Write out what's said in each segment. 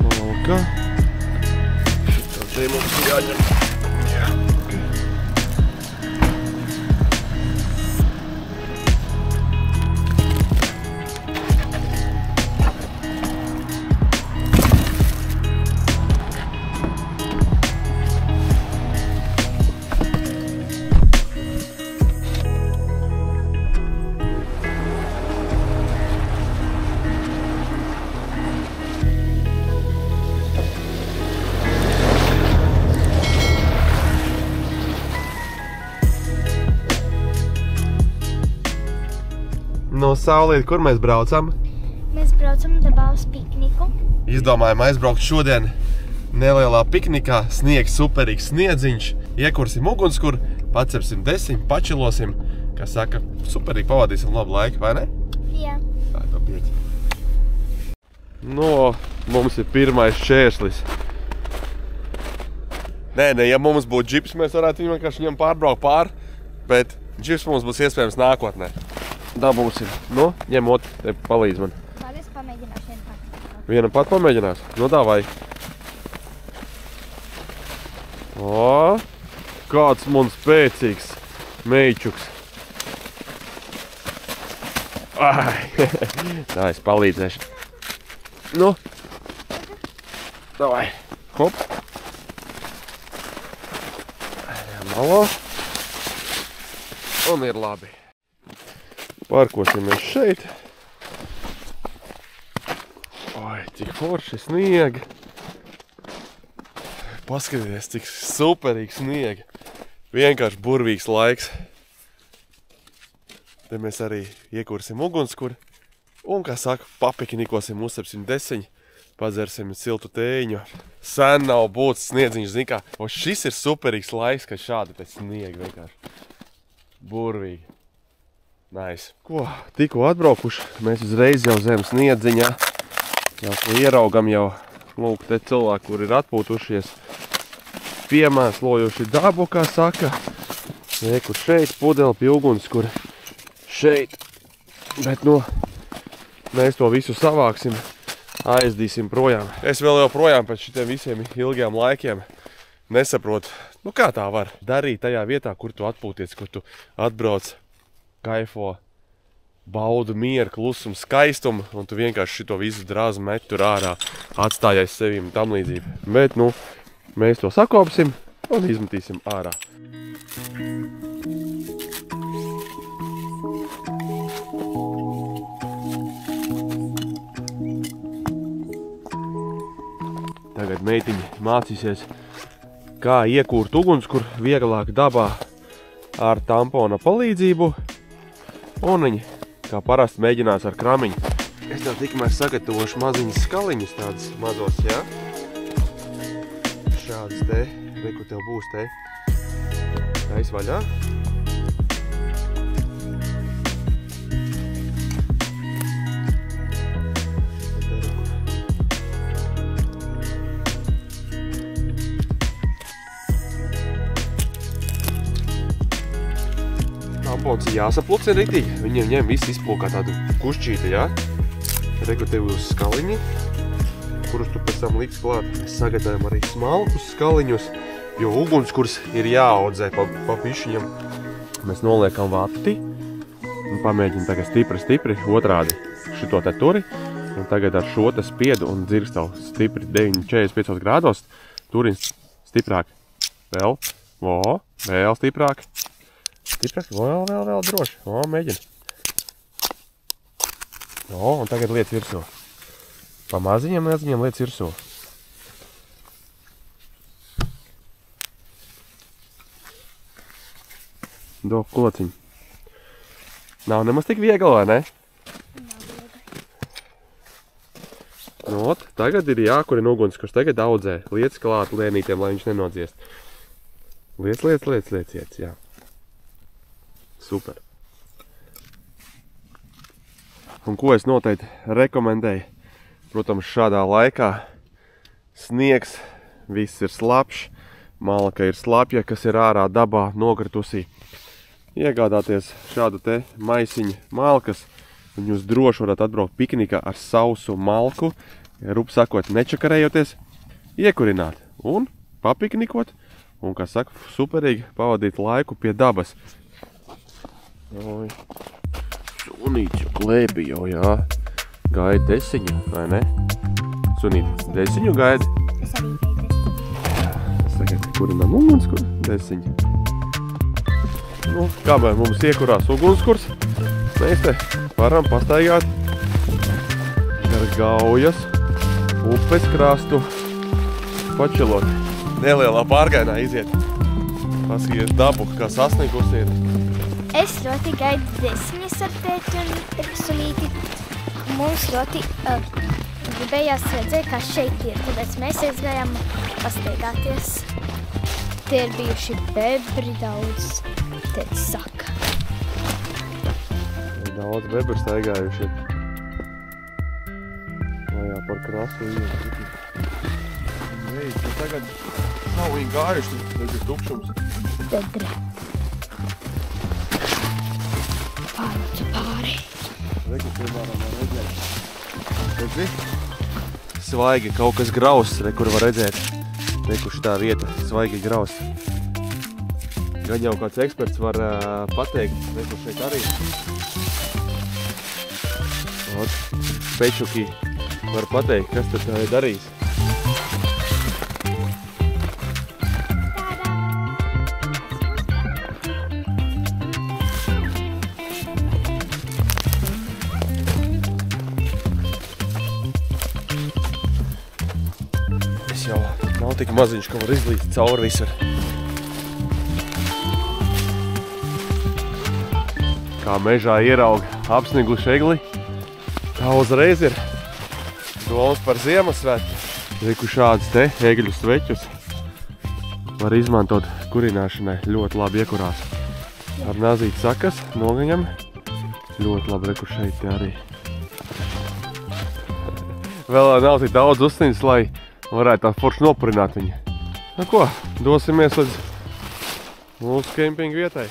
Malka. Šitā te mums ir jāņem. No saulīt, kur mēs braucam? Mēs braucam dabā uz pikniku. Izdomājam aizbraukt šodien nelielā piknikā. Sniegs superīgs sniedziņš. Iekursim ugunskura, pacepsim desiņu, pačilosim. Kā saka, superīgi pavadīsim labu laiku, vai ne? Jā. Tā ir to pieci. No, mums ir pirmais šķērslis. Nē, ja mums būtu džips, mēs varētu viņu vienkārši viņam pārbraukt pār, bet džips mums būs iespējams nākotnē. Dabūsim. Nu, ņem otru, te palīdz man. Tagad es pamēģināšu vienu pat. Vienu pat pamēģinās? Nu, davai. O, kāds mums spēcīgs meičuks. Ai, tā, es palīdzēšu. Nu, davai. Hop. Malo. Un ir labi. Parkosimies šeit. Oi, cik forši sniegi. Paskatieties, cik superīgs sniegi. Vienkārši burvīgs laiks. Te mēs arī iekursim ugunskura. Un, kā saka, papiknikosim, uzsepsim desiņu. Padzersim siltu tēņu. Sen nav būts sniedziņš, zin kā. O, šis ir superīgs laiks, kad šādi te sniegi vienkārši. Burvīgi. Nice. Ko, tikko atbraukuši, mēs uzreiz jau zem sniedziņā. Jau ieraugam jau, lūk, te cilvēki, kur ir atpūtušies, piemēslojuši dabu, kā saka. Kur šeit pudeli pie ugunskura. Šeit. Bet, nu, mēs to visu savāksim, aizdīsim projām. Es vēl joprojām pēc šitiem visiem ilgiem laikiem nesaprotu, nu kā tā var darīt tajā vietā, kur tu atpūties, kur tu atbrauc, kaifo, baudu mieru, klusumu, skaistumu, un tu vienkārši šito visu drāzu met tur ārā, atstājais sevīm tam līdzību. Bet, nu, mēs to sakopsim un izmetīsim ārā. Tagad meitiņi mācīsies, kā iekūrt ugunskura vieglāk dabā ar tampona palīdzību. Un viņi, kā parasti, mēģinās ar kramiņu. Es tev tikmēr sagatavošu maziņas skaliņus, tādas mazos, jā? Šādas te, kur tev būs te. Tais vaļā. Tampons ir jāsapluks ritīgi. Viņiem ņem viss izplūkā tādu kušķīti, jā? Reku tev uz skaliņi, kurus tu pēc tam liks klāt. Mēs sagatavojam arī smalkus skaliņus, jo ugunskurs ir jāaudzē pa pišķiņam. Mēs noliekam vati un pamēģinam tagad stipri, otrādi šito te turi. Un tagad ar šo te spiedu un dzirkstavu stipri 45 grādos turin stiprāk. Vēl, vēl stiprāk. Stiprāk, vēl droši. Mēģina. Un tagad liec virsū. Pa maziņiem liec virsū. Dok kociņu. Nav nemaz tik viegli, vai ne? Nu, tagad ir jākurina ugunskurs. Tagad audzē. Liec klāt lēnītiem, lai viņš nenodziest. Liec, jā. Super. Un ko es noteikti rekomendēju? Protams, šādā laikā sniegs, viss ir slapšs, malka ir slapja, kas ir ārā dabā nokritusī. Iegādāties šādu te maisiņu malkas, un jūs droši varat atbraukt piknikā ar sausu malku, rup sakot, nečakarējoties, iekurināt un papiknikot, un, kā saka, superīgi pavadīt laiku pie dabas. Oi, sunīts jau klēpi jau, jā. Gaida desiņu, vai ne? Sunīt, desiņu gaida. Es arī gaidu desiņu. Es tagad kurinām ugunskurs, desiņu. Nu, kamēr mums iekurās ugunskurs, mēs te varam pastaigāt gar Gaujas upes krastu, pačilot. Nelielā pārgainā iziet. Paskaties dabu, kā sasniegusi ir. Es ļoti gaidu desiņas ar tēti un sunīti. Mums ļoti gribējās redzēt, kā šeit ir, tāpēc mēs aizgājām pastaigāties. Tie ir bijuši bebri daudz, tēti saka. Daudz bebri staigājuši. Lajā par krasu iet. Ei, te tagad nav viņi gājuši, tas ir tukšums. Bedre. Pāruci pāri. Reku, piemēram, var redzēt. Redzi? Svaigi kaut kas grausts, kur var redzēt. Reku, šitā vieta, svaigi grausts. Gan jau kāds eksperts var pateikt, reku, šeit arī. Pečuki var pateikt, kas tad darīs. Es jau nav tik maziņš, ka var izlīst cauri visur. Kā mežā ieraug apsniguši egli, tā uzreiz ir domas par Ziemassvētku. Reku šādus te egļu sveķus var izmantot kurināšanai, ļoti labi iekurās. Ar nazīt sakas, nogaņam, ļoti labi reku šeit arī. Vēl nav tik daudz uztiņas, lai varētu tā forši nopurināt viņu. Nu ko, dosimies līdz mūsu kempinga vietai.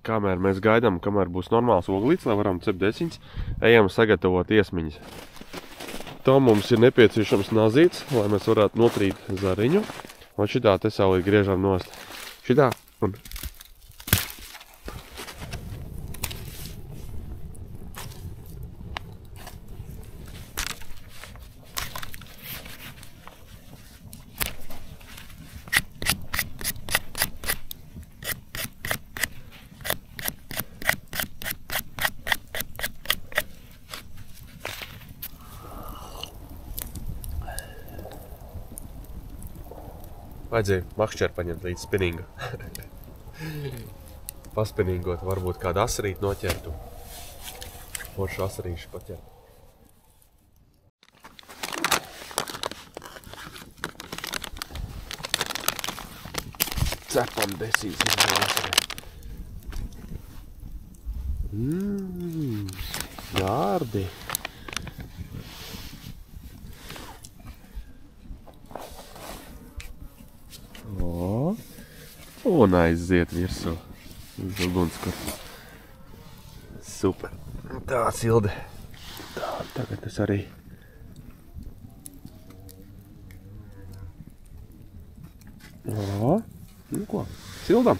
Kamēr mēs gaidām, kamēr būs normāls oglīts, lai varam cept desiņas, ejam sagatavot iesmiņas. Tam mums ir nepieciešams nazīts, lai mēs varētu notrīt zariņu. Un šitā te saulīt griežam nost. Šitā un... Vajadzēja makšķeru paņemt līdz spinningu. Paspinningot, varbūt kādu asarīti noķertu. Foršu asarīšu paķert. Cepam desīs izvēlēšanai. Gārdi. Un aiziet virsū uz ugunskura. Super. Tā silde. Tā, tagad tas arī. O, nu ko, sildam.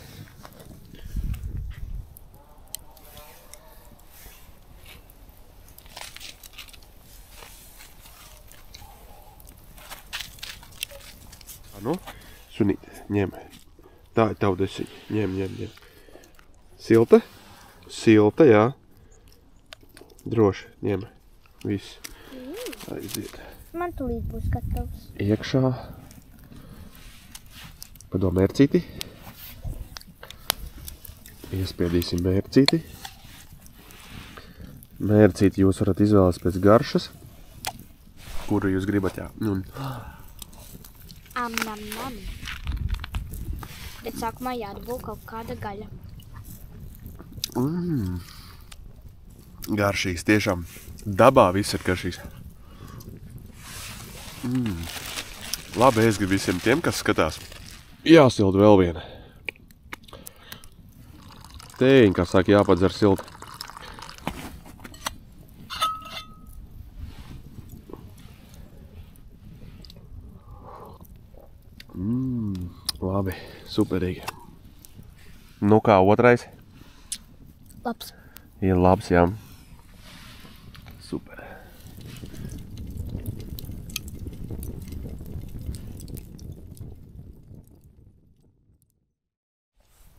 Nu, sunīt, ņem. Tā ir tavu desiņu. Ņem. Silta? Silta, jā. Droši, ņem. Viss. Aiziet. Man tūlīt būs gatavs. Iekšā. Padom mērcīti. Iespiedīsim mērcīti. Mērcīti jūs varat izvēlēties pēc garšas. Kuru jūs gribat, jā. Nam. Bet sākumā jādabū kaut kāda gaļa. Garšīgs, tiešām. Dabā viss ir garšīgs. Labi, es gribu visiem tiem, kas skatās. Jāsilda vēl viena. Tējiņ, kā saka, jāpadzer silta. Labi, superīgi. Nu kā otrais? Labs. Ir labs, jā. Super.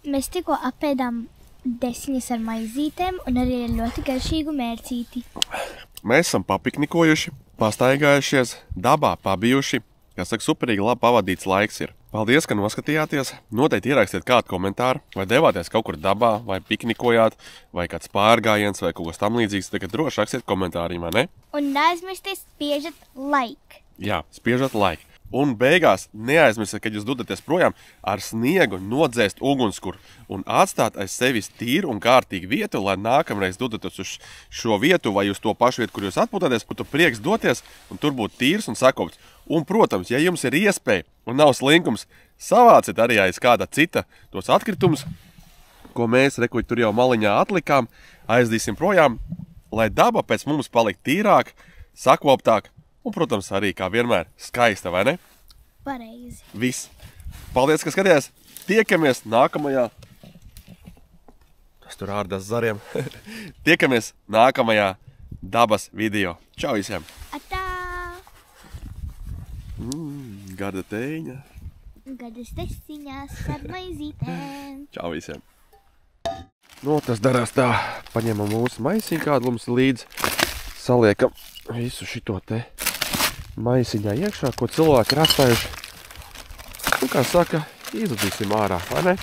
Mēs tikko apēdām desiņas ar maizītēm un arī ar ļoti garšīgu mērcīti. Mēs esam papiknikojuši, pastaigājušies, dabā pabijuši. Kā saka, superīgi labi pavadīts laiks ir. Paldies, ka noskatījāties. Noteikti ierakstiet kādu komentāru, vai devāties kaut kur dabā, vai piknikojāt, vai kāds pārgājiens, vai kaut kas tam līdzīgs. Tagad droši rakstiet komentārī, vai ne? Un neaizmirsties spiežat like. Jā, spiežat like. Un beigās neaizmirstiet, kad jūs dodaties projām, ar sniegu nodzēst ugunskura un atstāt aiz sevis tīru un kārtīgu vietu, lai nākamreiz dodaties uz šo vietu vai uz to pašu vietu, kur jūs atpūtāties, būtu prieks doties un tur būtu tīrs un sakopts. Un, protams, ja jums ir iespēja un nav slinkums, savāciet arī aiz kāda cita tos atkritumus, ko mēs tur jau maliņā atlikām, aizdīsim projām, lai daba pēc mums paliek tīrāk, sakoptāk un, protams, arī, kā vienmēr, skaista, vai ne? Pareizi. Viss. Paldies, ka skatījās. Tiekamies nākamajā... Tas tur ārdas zariem. Tiekamies nākamajā dabas video. Čau visiem! Atā! Garda teiņa. Gardas desiņas ar maizītēm. Čau visiem! Nu, tas darās tā. Paņemam mūsu maisiņu, kādu mums līdz. Saliekam visu šito te maisiņā iekšā, ko cilvēki ir atstājuši. Un, kā saka, izudīsim ārā, vai ne?